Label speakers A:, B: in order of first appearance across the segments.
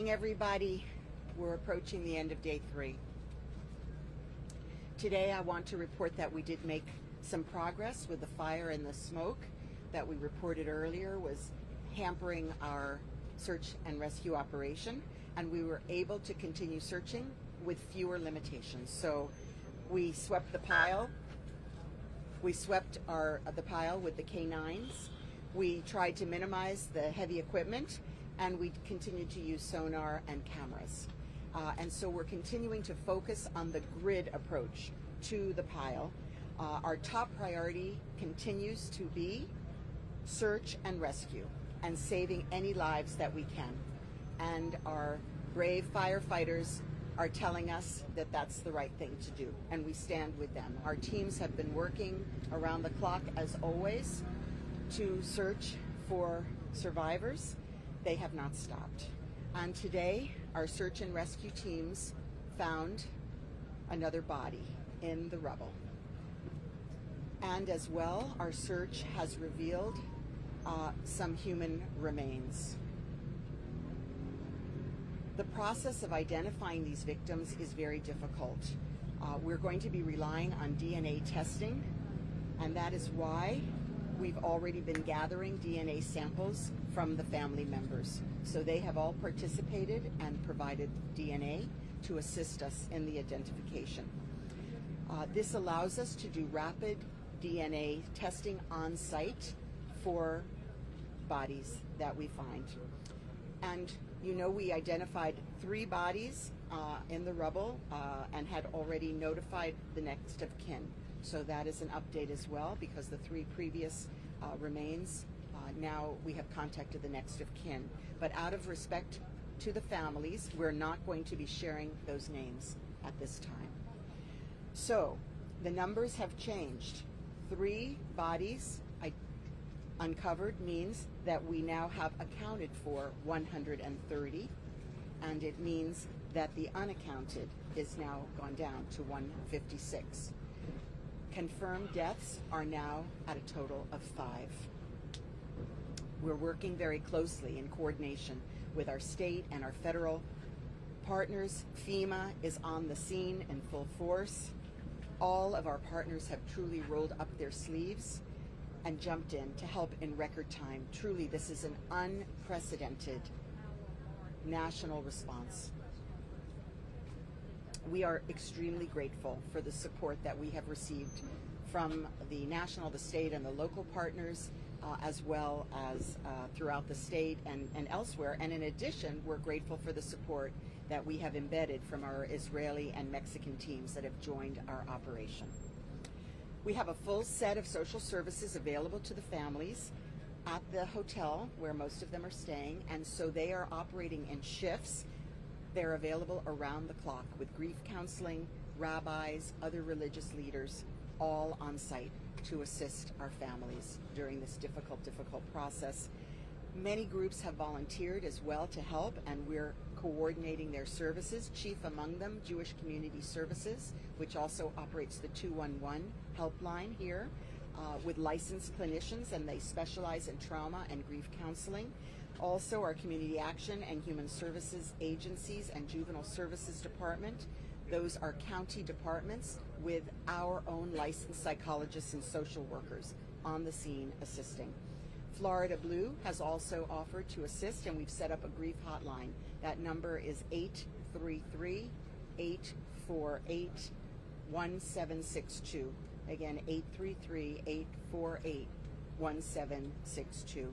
A: Everybody, we're approaching the end of day 3. Today I want to report that we did make some progress with the fire and the smoke that we reported earlier was hampering our search and rescue operation, and we were able to continue searching with fewer limitations. So we swept the pile. We swept the pile with the K9s. We tried to minimize the heavy equipment, and we continued to use sonar and cameras. And so we're continuing to focus on the grid approach to the pile. Our top priority continues to be search and rescue and saving any lives that we can. And our brave firefighters are telling us that that's the right thing to do, and we stand with them. Our teams have been working around the clock, as always, to search for survivors. They have not stopped. And today, our search and rescue teams found another body in the rubble. And as well, our search has revealed some human remains. The process of identifying these victims is very difficult. We're going to be relying on DNA testing, and that is why we've already been gathering DNA samples from the family members. So they have all participated and provided DNA to assist us in the identification. This allows us to do rapid DNA testing on site for bodies that we find. And you know, we identified 3 bodies in the rubble and had already notified the next of kin. So that is an update as well, because the 3 previous remains, now we have contacted the next of kin. But out of respect to the families, we're not going to be sharing those names at this time. So the numbers have changed. 3 bodies uncovered means that we now have accounted for 130, and it means that the unaccounted is now gone down to 156. Confirmed deaths are now at a total of 5. We're working very closely in coordination with our state and our federal partners. FEMA is on the scene in full force. All of our partners have truly rolled up their sleeves and jumped in to help in record time. Truly, this is an unprecedented national response. We are extremely grateful for the support that we have received from the national, the state, and the local partners, as well as throughout the state and elsewhere. And in addition, we're grateful for the support that we have embedded from our Israeli and Mexican teams that have joined our operation. We have a full set of social services available to the families at the hotel where most of them are staying, and so they are operating in shifts. They're available around the clock with grief counseling, rabbis, other religious leaders, all on site to assist our families during this difficult process. Many groups have volunteered as well to help, and we're coordinating their services, chief among them Jewish Community Services, which also operates the 211 helpline here with licensed clinicians, and they specialize in trauma and grief counseling. Also, our Community Action and Human Services agencies and Juvenile Services Department. Those are county departments with our own licensed psychologists and social workers on the scene assisting. Florida Blue has also offered to assist, and we've set up a grief hotline. That number is 833-848-1762. Again, 833-848-1762.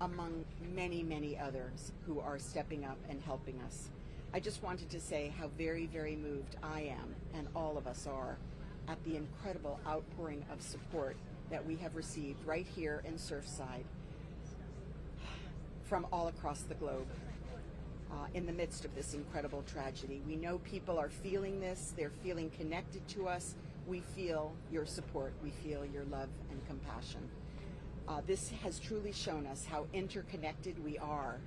A: Among many, many others who are stepping up and helping us. I just wanted to say how very, very moved I am, and all of us are, at the incredible outpouring of support that we have received right here in Surfside from all across the globe in the midst of this incredible tragedy. We know people are feeling this. They're feeling connected to us. We feel your support. We feel your love and compassion. This has truly shown us how interconnected we are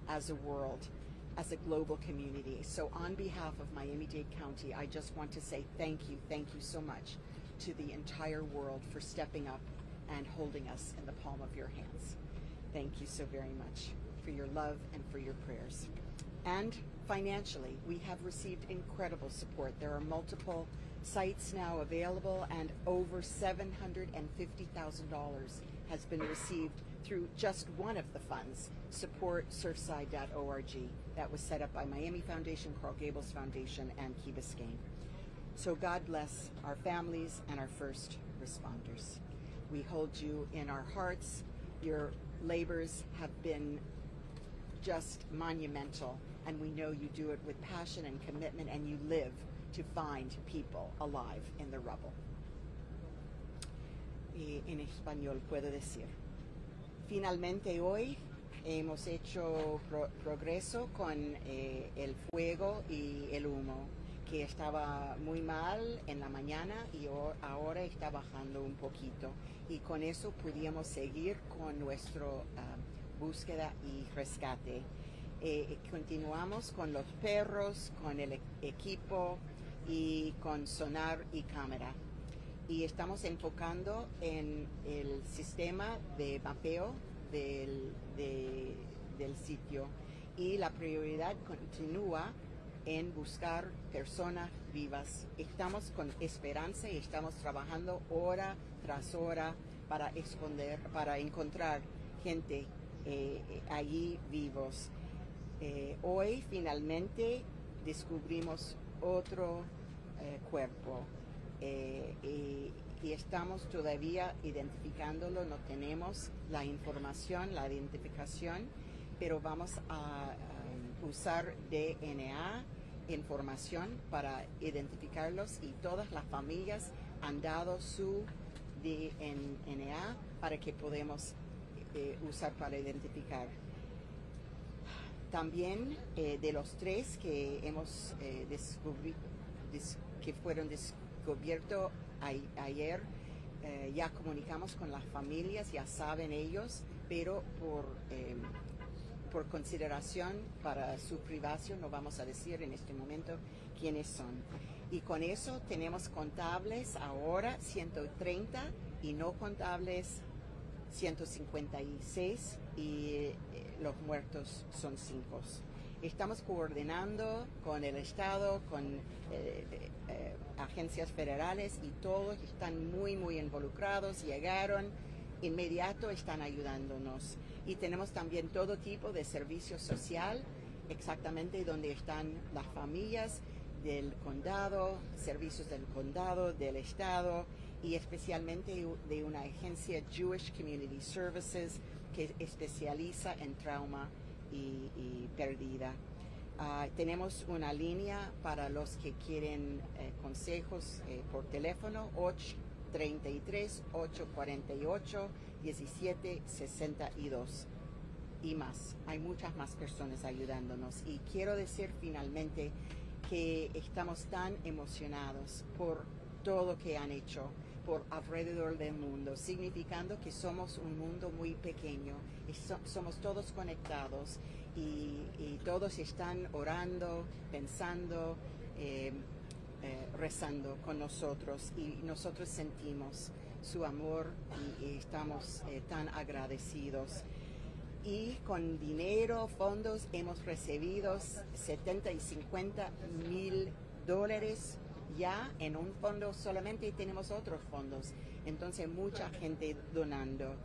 A: as a world, as a global community. So on behalf of Miami-Dade County, I just want to say thank you so much to the entire world for stepping up and holding us in the palm of your hands. Thank you so very much for your love and for your prayers. And financially, we have received incredible support. There are multiple sites now available, and over $750,000 has been received through just one of the funds, support Surfside.org, that was set up by Miami Foundation, Coral Gables Foundation, and Key Biscayne. So God bless our families and our first responders. We hold you in our hearts. Your labors have been just monumental, and we know you do it with passion and commitment, and you live to find people alive in the rubble. Y en español puedo decir, finalmente hoy hemos hecho progreso con el fuego y el humo, que estaba muy mal en la mañana y ahora está bajando un poquito. Y con eso pudimos seguir con nuestra búsqueda y rescate. Continuamos con los perros, con el equipo y con sonar y cámara. Y estamos enfocando en el sistema de mapeo del sitio. Y la prioridad continúa en buscar personas vivas. Estamos con esperanza y estamos trabajando hora tras hora para encontrar gente allí vivos. Hoy finalmente descubrimos otro cuerpo y estamos todavía identificándolo. No tenemos la información, la identificación, pero vamos a usar DNA, información, para identificarlos, y todas las familias han dado su DNA para que podamos usar para identificar. También de los 3 que hemos que fueron descubiertos ayer, ya comunicamos con las familias, ya saben ellos, pero por consideración para su privacidad no vamos a decir en este momento quiénes son. Y con eso tenemos contables ahora 130 y no contables 156, y los muertos son 5. Estamos coordinando con el Estado, con agencias federales, y todos están muy involucrados. Llegaron inmediato, están ayudándonos. Y tenemos también todo tipo de servicio social, exactamente donde están las familias del condado, servicios del condado, del Estado, y especialmente de una agencia, Jewish Community Services, que especializa en trauma y pérdida. Tenemos una línea para los que quieren consejos por teléfono, 833-848-1762 y más. Hay muchas más personas ayudándonos, y quiero decir finalmente que estamos tan emocionados por todo que han hecho por alrededor del mundo, significando que somos un mundo muy pequeño, y somos todos conectados, y todos están orando, pensando, rezando con nosotros, y nosotros sentimos su amor y estamos tan agradecidos. Y con dinero, fondos, hemos recibido $70 y $50 mil ya en un fondo solamente, y tenemos otros fondos. Entonces mucha gente donando.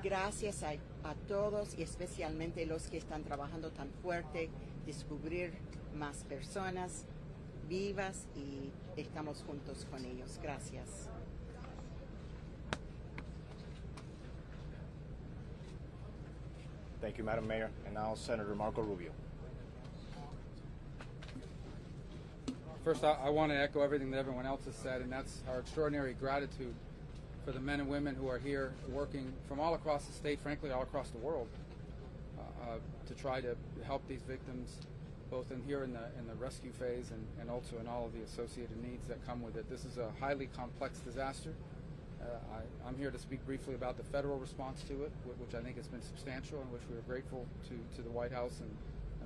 A: Gracias a todos, y especialmente los que están trabajando tan fuerte, descubrir más personas vivas, y estamos juntos con ellos. Gracias.
B: Thank you, Madam Mayor. And now Senator Marco Rubio.
C: First, I want to echo everything that everyone else has said, and that's our extraordinary gratitude for the men and women who are here working from all across the state, frankly, all across the world, to try to help these victims, both in the rescue phase and also in all of the associated needs that come with it. This is a highly complex disaster. I'm here to speak briefly about the federal response to it, which I think has been substantial, and which we are grateful to the White House and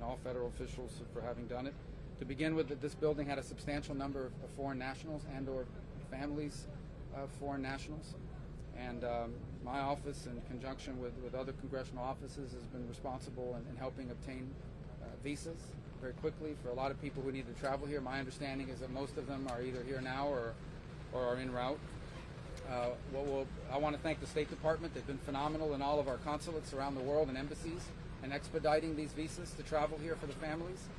C: all federal officials for having done it. To begin with, this building had a substantial number of foreign nationals and or families of foreign nationals. And my office, in conjunction with other congressional offices, has been responsible in helping obtain visas very quickly. For a lot of people who need to travel here, my understanding is that most of them are either here now or are en route. I want to thank the State Department. They've been phenomenal in all of our consulates around the world and embassies and expediting these visas to travel here for the families.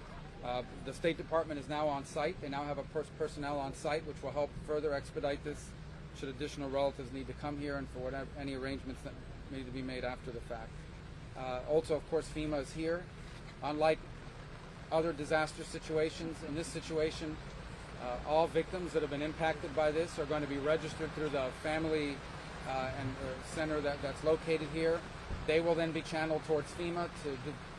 C: The State Department is now on site. They now have a personnel on site, which will help further expedite this should additional relatives need to come here and for whatever any arrangements that need to be made after the fact. Also, of course, FEMA is here. Unlike other disaster situations, in this situation, all victims that have been impacted by this are going to be registered through the family center that's located here. They will then be channeled towards FEMA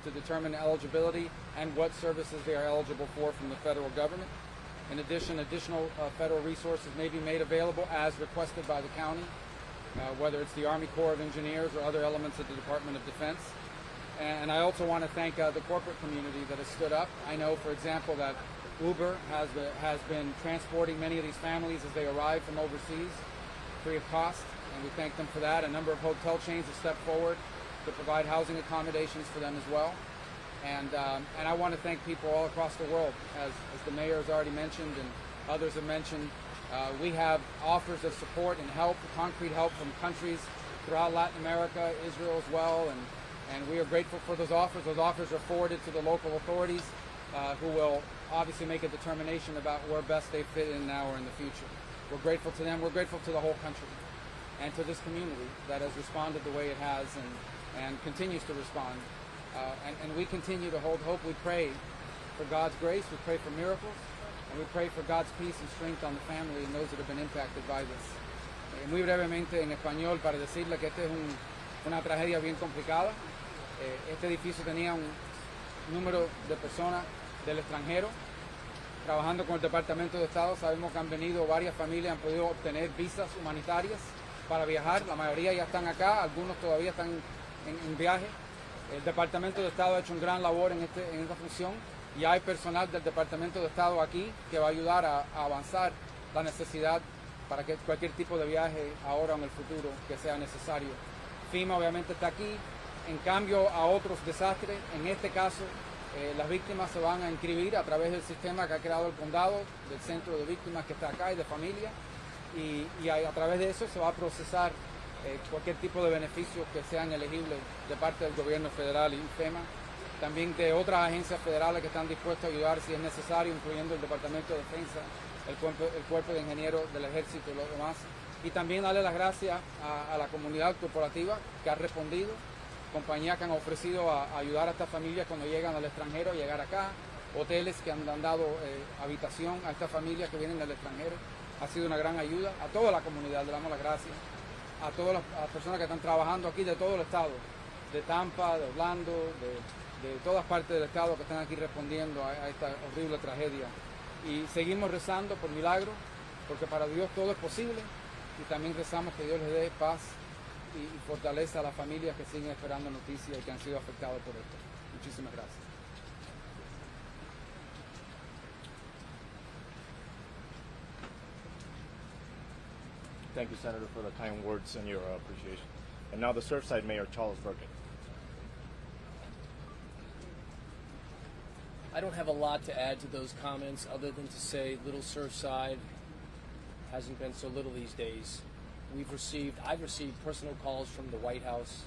C: to determine eligibility and what services they are eligible for from the federal government. In addition, additional federal resources may be made available as requested by the county, whether it's the Army Corps of Engineers or other elements of the Department of Defense. And I also want to thank the corporate community that has stood up. I know, for example, that Uber has been transporting many of these families as they arrive from overseas free of cost, and we thank them for that. A number of hotel chains have stepped forward to provide housing accommodations for them as well. And I want to thank people all across the world. As the mayor has already mentioned and others have mentioned, we have offers of support and help, concrete help from countries throughout Latin America, Israel as well, and we are grateful for those offers. Those offers are forwarded to the local authorities who will obviously make a determination about where best they fit in now or in the future. We're grateful to them. We're grateful to the whole country and to this community that has responded the way it has and continues to respond. And we continue to hold hope. We pray for God's grace. We pray for miracles. And we pray for God's peace and strength on the family and those that have been impacted by this. Muy brevemente en español para decirle que esta es una tragedia bien complicada. Este edificio tenía un número de personas del extranjero trabajando con el Departamento de Estado. Sabemos que han venido varias familias, han podido obtener visas humanitarias para viajar. La mayoría ya están acá, algunos todavía están en viaje. El Departamento de Estado ha hecho un gran labor en esta función y hay personal del Departamento de Estado aquí que va a ayudar a avanzar la necesidad para que cualquier tipo de viaje ahora o en el futuro que sea necesario. FEMA obviamente está aquí. En cambio a otros desastres, en este caso las víctimas se van a inscribir a través del sistema que ha creado el condado, del centro de víctimas que está acá y de familia, y a través de eso se va a procesar cualquier tipo de beneficios que sean elegibles de parte del gobierno federal y FEMA, también de otras agencias federales que están dispuestas a ayudar si es necesario, incluyendo el Departamento de Defensa, el cuerpo de ingenieros del ejército y los demás, y también darle las gracias a la comunidad corporativa que ha respondido, compañías que han ofrecido a ayudar a estas familias cuando llegan al extranjero a llegar acá, hoteles que han dado habitación a estas familias que vienen del extranjero. Ha sido una gran ayuda a toda la comunidad, le damos las gracias a todas las personas que están trabajando aquí de todo el estado, de Tampa, de Orlando, de todas partes del estado que están aquí respondiendo a esta horrible tragedia. Y seguimos rezando por milagros, porque para Dios todo es posible, y también rezamos que Dios les dé paz y fortaleza a las familias que siguen esperando noticias y que han sido afectadas por esto. Muchísimas gracias.
B: Thank you, Senator, for the kind words and your appreciation. And now the Surfside Mayor, Charles Burkett.
D: I don't have a lot to add to those comments other than to say little Surfside hasn't been so little these days. I've received personal calls from the White House.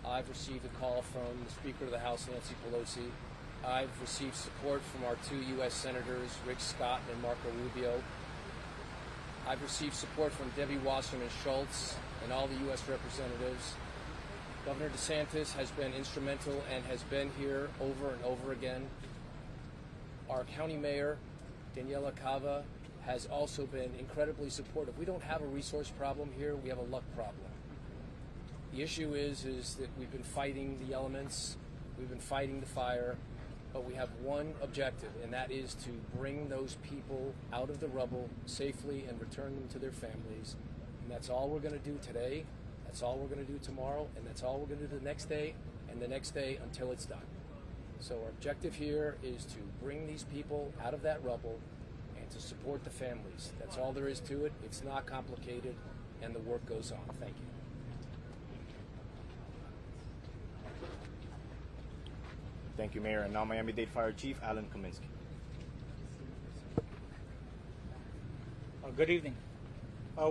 D: I've received a call from the Speaker of the House, Nancy Pelosi. I've received support from our two U.S. Senators, Rick Scott and Marco Rubio. I've received support from Debbie Wasserman Schultz and all the U.S. representatives. Governor DeSantis has been instrumental and has been here over and over again. Our county mayor, Daniella Cava, has also been incredibly supportive. We don't have a resource problem here, we have a luck problem. The issue is that we've been fighting the elements, we've been fighting the fire, but we have one objective, and that is to bring those people out of the rubble safely and return them to their families. And that's all we're going to do today, that's all we're going to do tomorrow, and that's all we're going to do the next day and the next day until it's done. So our objective here is to bring these people out of that rubble and to support the families. That's all there is to it. It's not complicated, and the work goes on. Thank you.
B: Thank you, Mayor. And now Miami-Dade Fire Chief Alan Kaminsky.
E: Good evening.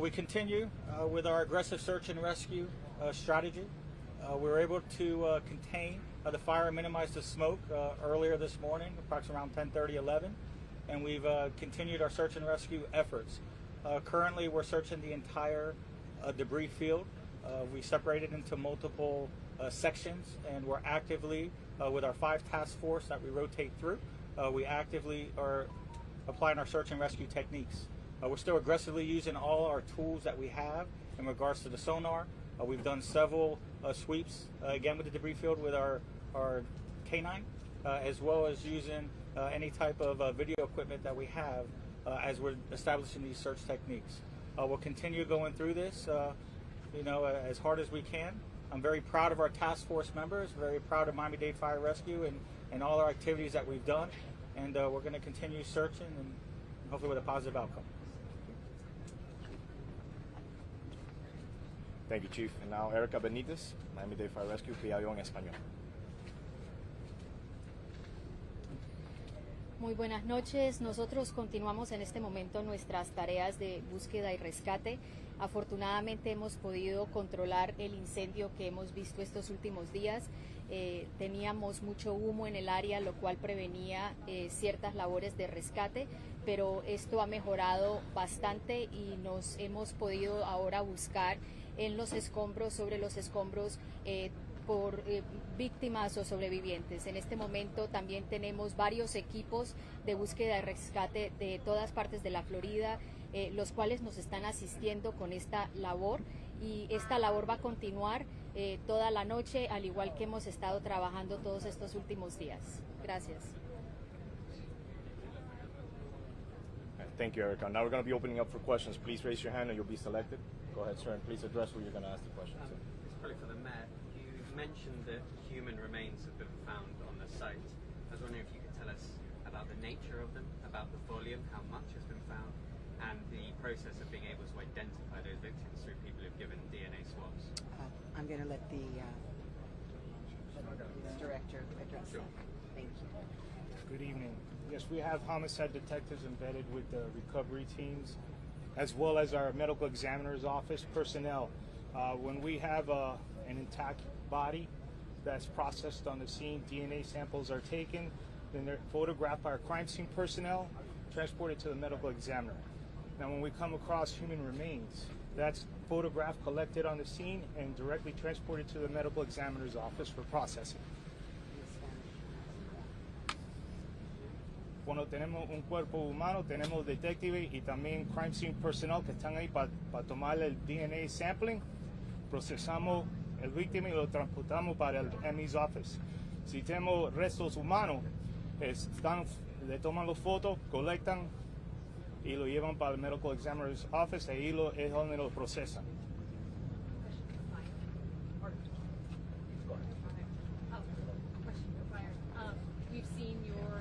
E: We continue with our aggressive search and rescue strategy. We were able to contain the fire and minimize the smoke earlier this morning, approximately around 10:30, 11, and we've continued our search and rescue efforts. Currently, we're searching the entire debris field. We separated into multiple sections, and we're actively, with our 5 task force that we rotate through, we actively are applying our search and rescue techniques. We're still aggressively using all our tools that we have in regards to the sonar. We've done several sweeps, again with the debris field with our canine, as well as using any type of video equipment that we have as we're establishing these search techniques. We'll continue going through this, as hard as we can. I'm very proud of our task force members, very proud of Miami-Dade Fire Rescue and all our activities that we've done. And we're going to continue searching and hopefully with a positive outcome.
B: Thank you, Chief. And now Erica Benitez, Miami-Dade Fire Rescue, PIO en español.
F: Muy buenas noches. Nosotros continuamos en este momento nuestras tareas de búsqueda y rescate. Afortunadamente hemos podido controlar el incendio que hemos visto estos últimos días. Teníamos mucho humo en el área, lo cual prevenía ciertas labores de rescate, pero esto ha mejorado bastante y nos hemos podido ahora buscar en los escombros, sobre los escombros, por víctimas o sobrevivientes. En este momento también tenemos varios equipos de búsqueda y rescate de todas partes de la Florida, los cuales nos están asistiendo con esta labor, y esta labor va a continuar toda la noche, al igual que hemos estado trabajando todos estos últimos días. Gracias.
B: Thank you, Erica. Now we're going to be opening up for questions. Please raise your hand and you'll be selected. Go ahead, sir, and please address who you're going to ask the question to.
G: It's probably for the Mayor. You mentioned that human remains have been found on the site. I was wondering if you could tell us about the nature of them, about the volume, how much has been found, and the process of being able to identify those victims through people who've given DNA swabs.
A: I'm going to let the director address that. Thank you.
H: Good evening. Yes, we have homicide detectives embedded with the recovery teams, as well as our medical examiner's office personnel. When we have an intact body that's processed on the scene, DNA samples are taken, then they're photographed by our crime scene personnel, transported to the medical examiner. Now, when we come across human remains, that's photographed, collected on the scene, and directly transported to the medical examiner's office for processing. Cuando tenemos un cuerpo humano, tenemos detectives y también crime scene personnel que están ahí para tomar el DNA sampling. Procesamos el víctima y lo transportamos para el ME's office. Si tenemos restos humanos, le toman las fotos, colectan y lo llevan para el medical examiner's office. Ahí es donde lo procesan.
I: We've seen your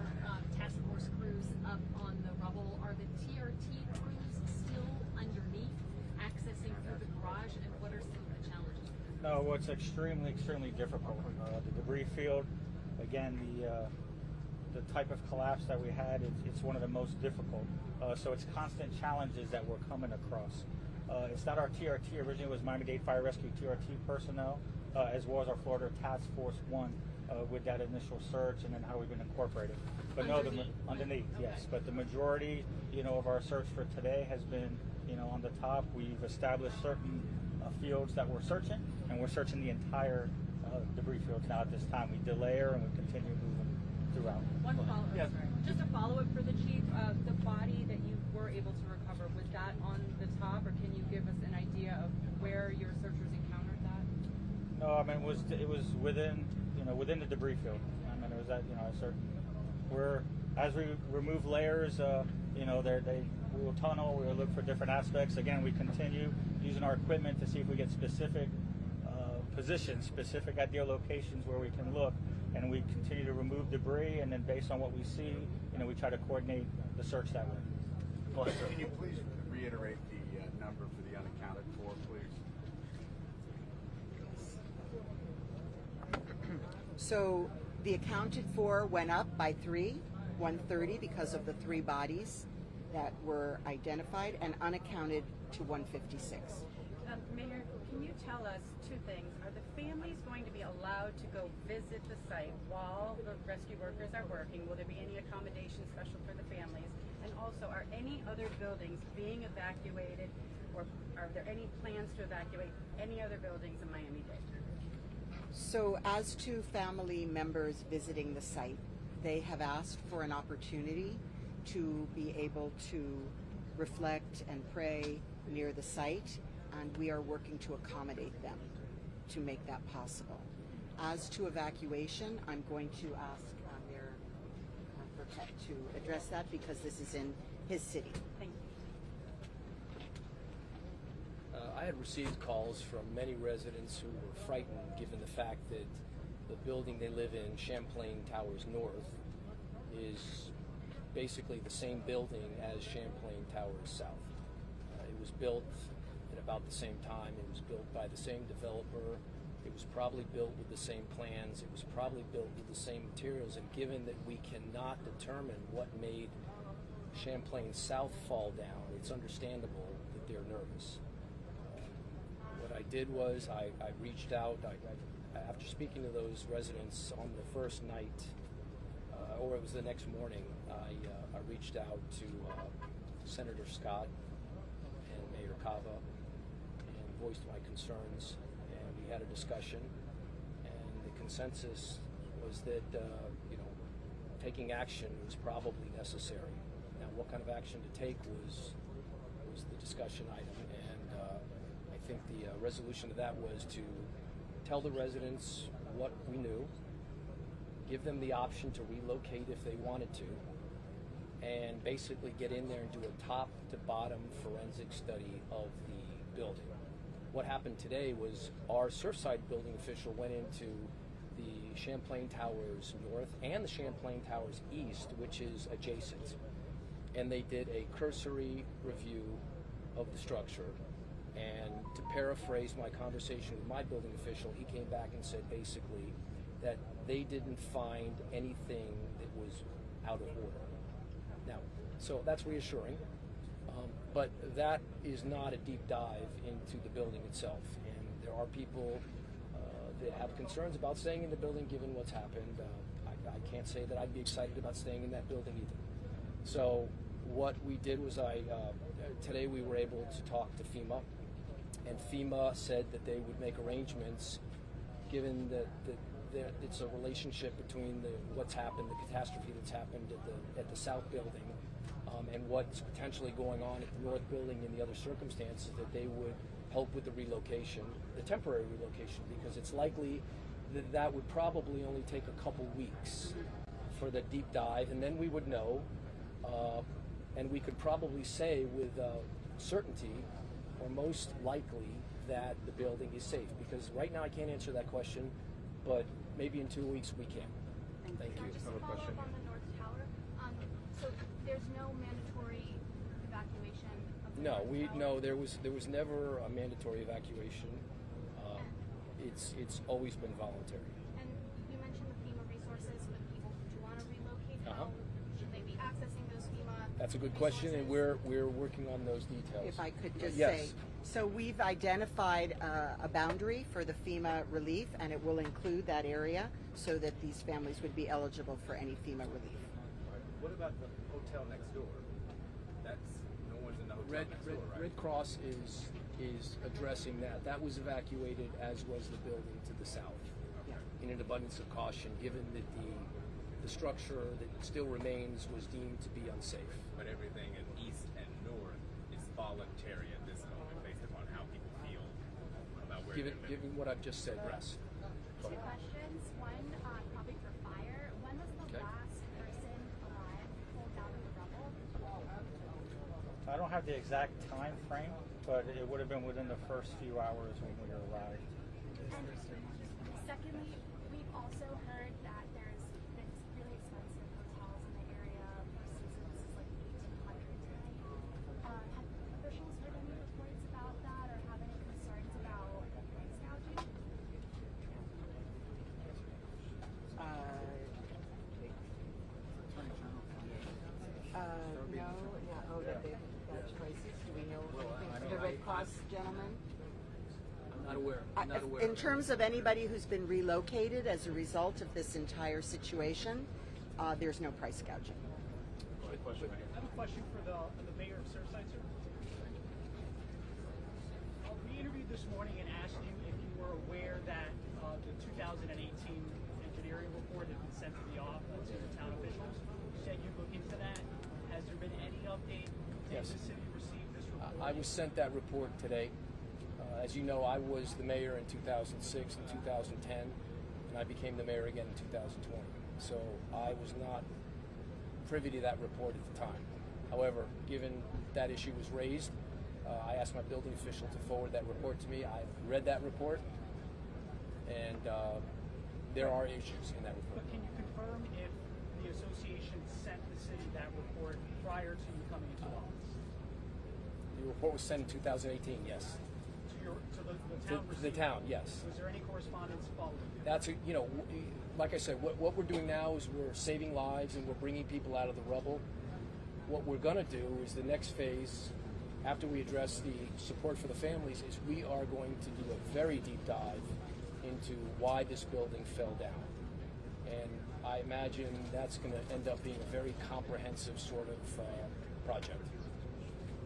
I: task force crews up on the rubble. Are the TRT crews still underneath, accessing through the garage, and what are some of the challenges?
E: No, well, it's extremely difficult. The debris field, again, the type of collapse that we had, it's one of the most difficult. So it's constant challenges that we're coming across. It's not our TRT. Originally it was Miami-Dade Fire Rescue TRT personnel, as well as our Florida Task Force 1 with that initial search, and then how we've been incorporated. But underneath, yes.
I: Okay.
E: But the majority, of our search for today has been, on the top. We've established certain fields that we're searching, and we're searching the entire debris fields now at this time. We delayer and we continue moving throughout.
I: One follow-up,
E: Yeah.
I: sorry. Just a follow-up for the chief. The body that you were able to recover, was that on the top, or can you give us an idea of where your searchers encountered that?
E: No, I mean it was within within the debris field. I mean it was at a certain. As we remove layers, we will tunnel. We will look for different aspects. Again, we continue using our equipment to see if we get specific positions, specific ideal locations where we can look, and we continue to remove debris. And then based on what we see, we try to coordinate the search that way.
B: Go ahead, sir.
J: Can you please reiterate the number for the unaccounted for, please?
A: So The accounted for went up by 130 because of the 3 bodies that were identified, and unaccounted to 156.
K: Mayor, can you tell us 2 things? Are the families going to be allowed to go visit the site while the rescue workers are working? Will there be any accommodations special for the families? And also, are any other buildings being evacuated, or are there any plans to evacuate any other buildings in Miami-Dade?
A: So as to family members visiting the site, they have asked for an opportunity to be able to reflect and pray near the site, and we are working to accommodate them to make that possible. As to evacuation, I'm going to ask Mayor Burkett to address that because this is in his city.
K: Thank you.
D: I had received calls from many residents who were frightened given the fact that the building they live in, Champlain Towers North, is basically the same building as Champlain Towers South. It was built at about the same time. It was built by the same developer. It was probably built with the same plans. It was probably built with the same materials. And given that we cannot determine what made Champlain South fall down, it's understandable that they're nervous. What I did was I reached out, after speaking to those residents on the first night, or it was the next morning, I reached out to Senator Scott and Mayor Cava and voiced my concerns, and we had a discussion, and the consensus was that taking action was probably necessary. Now, what kind of action to take was the discussion item, and I think the resolution of that was to tell the residents what we knew, give them the option to relocate if they wanted to, and basically get in there and do a top to bottom forensic study of the building. What happened today was our Surfside building official went into the Champlain Towers North and the Champlain Towers East, which is adjacent, and they did a cursory review of the structure. And to paraphrase my conversation with my building official, he came back and said basically that they didn't find anything that was out of order. Now, so that's reassuring, but that is not a deep dive into the building itself. And there are people that have concerns about staying in the building given what's happened. I can't say that I'd be excited about staying in that building either. So what we did was today we were able to talk to FEMA, and FEMA said that they would make arrangements given that it's a relationship between what's happened, the catastrophe that's happened at the South building, and what's potentially going on at the North building in the other circumstances, that they would help with the relocation, the temporary relocation, because it's likely that would probably only take a couple weeks for the deep dive, and then we would know, and we could probably say with certainty, or most likely, that the building is safe. Because right now I can't answer that question, but maybe in 2 weeks we can. Thank you.
L: Just to follow up on the North Tower, so there's no mandatory evacuation of the North Tower?
D: There was never a mandatory evacuation. It's always been voluntary.
L: And you mentioned the FEMA resources, but people who want to relocate, how should they be accessing those FEMA
D: That's a good question, and we're working on those details.
A: If I could just
D: Yes.
A: say, so we've identified a boundary for the FEMA relief, and it will include that area so that these families would be eligible for any FEMA relief.
J: What about the hotel next door? No one's in the hotel next door, right?
D: Red Cross is addressing that. That was evacuated, as was the building to the south, in an abundance of caution, given that the structure that still remains was deemed to be unsafe.
J: But everything in east and north is voluntary at this moment, based upon how people feel about where they're living.
D: Given what I've just said, yes.
L: Two questions. One, probably for fire. When was the last person alive pulled out of the rubble?
E: I don't have the exact time frame, but it would have been within the first few hours when we arrived.
L: And secondly, we've also heard that there's really expensive hotels in the area. This is like $1,800 today. Have officials heard any reports about that, or have any concerns about price gouging?
A: prices? Do we know anything? The Red Cross gentleman?
D: I'm not aware. I'm not aware.
A: In terms of anybody who's been relocated as a result of this entire situation, there's no price gouging.
B: Go ahead, question right here.
M: I have a question for the mayor of Surfside, sir. We interviewed this morning and asked you if you were aware that the 2018 engineering report had been sent to the town officials. You said you'd look into that. Has there been any update? Did
D: Yes.
M: the city receive this report?
D: I was sent that report today. As you know, I was the mayor in 2006 and 2010, and I became the mayor again in 2020. So I was not privy to that report at the time. However, given that issue was raised, I asked my building official to forward that report to me. I read that report, and there are issues in that report.
M: But can you confirm if the association sent the city that report prior to you coming into office?
D: The report was sent in 2018, yes.
M: To the
D: To
M: town?
D: the town, yes.
M: Was there any correspondence following?
D: That's like I said, what we're doing now is we're saving lives and we're bringing people out of the rubble. What we're going to do is the next phase, after we address the support for the families, is we are going to do a very deep dive into why this building fell down. And I imagine that's going to end up being a very comprehensive sort of project.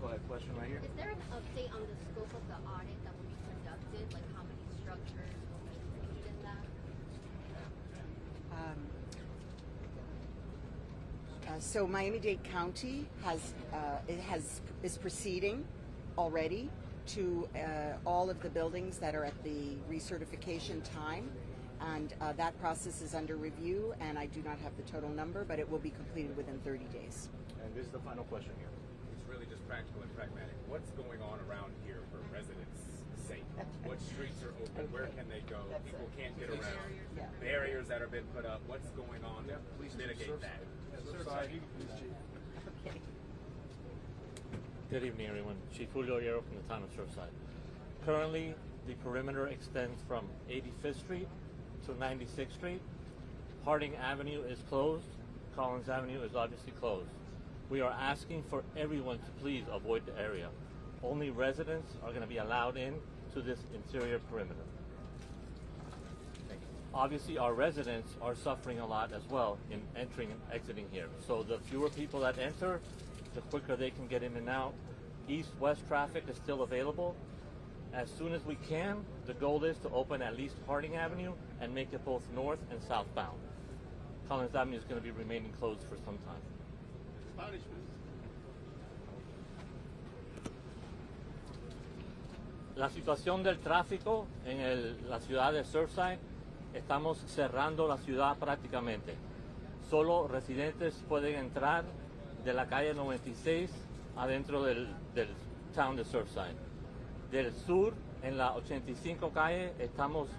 B: Go ahead, question right here.
N: Is there an update on the scope of the audit that will be conducted? Like how many structures will be included in that?
A: So Miami-Dade County is proceeding already to all of the buildings that are at the recertification time, and that process is under review, and I do not have the total number, but it will be completed within 30 days.
B: And this is the final question here.
J: It's really just practical and pragmatic. What's going on around here for residents' sake? What streets are open? Where can they go? People can't get around.
A: Yeah.
J: Barriers that have been put up. What's going on to mitigate that?
A: Okay.
O: Good evening, everyone. Chief Julio Hierro from the town of Surfside. Currently, the perimeter extends from 85th Street to 96th Street. Harding Avenue is closed. Collins Avenue is obviously closed. We are asking for everyone to please avoid the area. Only residents are going to be allowed in to this interior perimeter. Obviously, our residents are suffering a lot as well in entering and exiting here. So the fewer people that enter, the quicker they can get in and out. East-west traffic is still available. As soon as we can, the goal is to open at least Harding Avenue and make it both north and southbound. Collins Avenue is going to be remaining closed for some time.
J: Spanish,
O: La situación del tráfico en la ciudad de Surfside, estamos cerrando la ciudad prácticamente. Solo residentes pueden entrar de la calle 96 adentro del town de Surfside. Del sur, en la 85 calle, estamos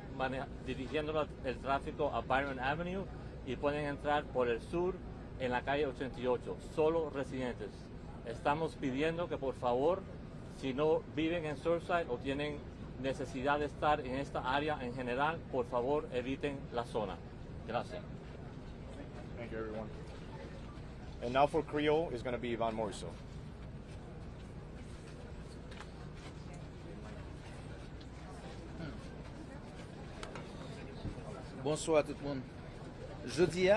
O: dirigiendo el tráfico a Byron Avenue y pueden entrar por el sur en la calle 88. Solo residentes. Estamos pidiendo que por favor, si no viven en Surfside o tienen necesidad de estar en esta área en general, por favor eviten la zona. Gracias.
B: Thank you, everyone. And now for Creole is going to be Ivan Moiso.
P: Bonsoir à tout le monde. Jeudi